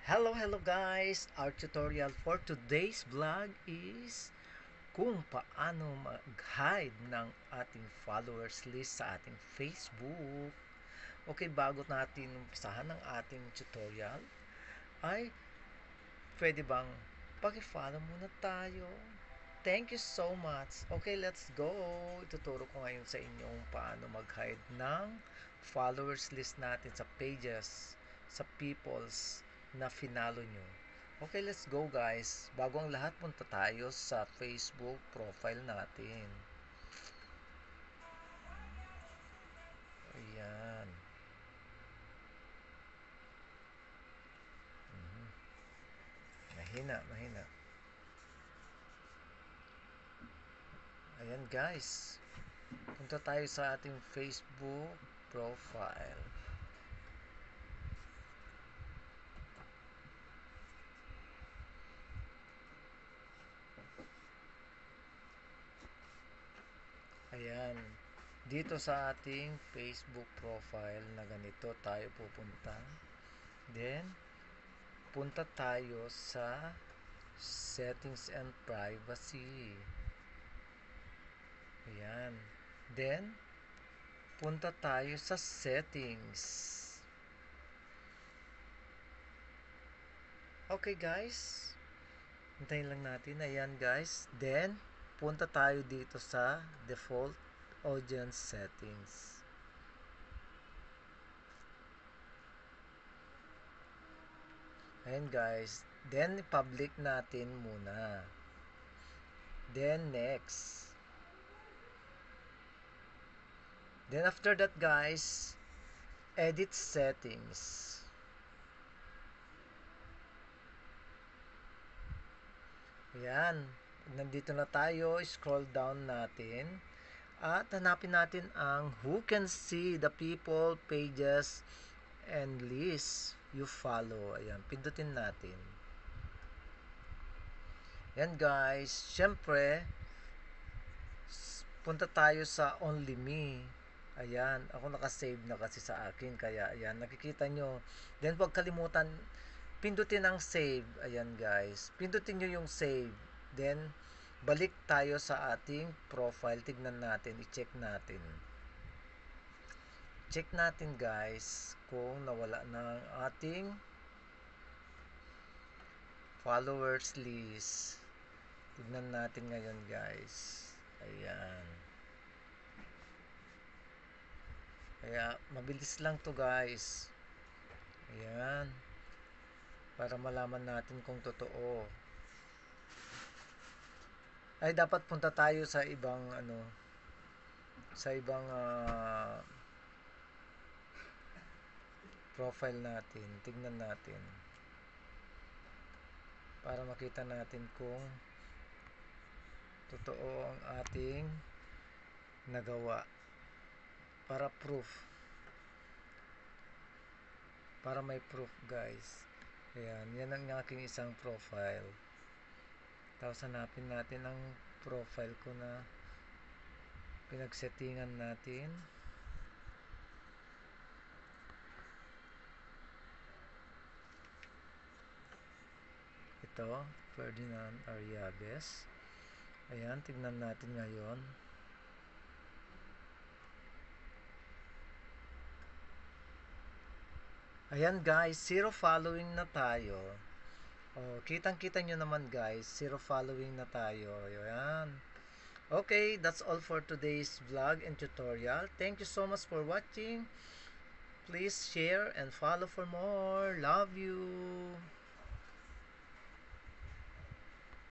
Hello guys! Our tutorial for today's vlog is kung paano mag-hide ng ating followers list sa ating Facebook. Okay, bago natin umpisahan ang ating tutorial, ay pwede bang paki-follow muna tayo? Thank you so much. Okay, let's go. Ituturo ko ngayon sa inyo kung paano mag-hide ng followers list natin sa pages, sa peoples na finalo nyo. Okay, let's go guys. Bago ang lahat, punta tayo sa Facebook profile natin. Ayan. Mahina. Ayan guys. Punta tayo sa ating Facebook profile. Ayan. Dito sa ating Facebook profile na ganito tayo pupunta. Then, punta tayo sa settings and privacy. Ayan. Then, punta tayo sa settings. Okay guys. Hintayin lang natin. Ayan guys. Then, punta tayo dito sa default audience settings. Ayan guys. Then, public natin muna. Then, next. Then, after that guys, edit settings. Ayan. Nandito na tayo. Scroll down natin. At hanapin natin ang who can see the people, pages, and list you follow. Ayan. Pindutin natin. Ayan guys. Siyempre, punta tayo sa only me. Ayan. Ako nakasave na kasi sa akin. Kaya ayan. Nakikita nyo. Then huwag kalimutan pindutin ang save. Ayan guys. Pindutin nyo yung save. Then, balik tayo sa ating profile. Tignan natin. I-check natin. Check natin guys kung nawala na ang ating followers list. Tignan natin ngayon guys. Ayan. Kaya, mabilis lang to guys. Ayan. Para malaman natin kung totoo. Ay dapat punta tayo sa ibang profile natin. Tignan natin para makita natin kung totoo ang ating nagawa, para may proof guys. Ayan, yan ang aking isang profile. Tapos hanapin natin ang profile ko na pinagsettingan natin. Ito, Ferdinand Ariabes. Ayan, tignan natin ngayon. Ayan guys, 0 following na tayo. Oh, kitang-kita nyo naman guys, 0 following na tayo. Ayan. Okay, that's all for today's vlog and tutorial. Thank you so much for watching. Please share and follow for more. Love you.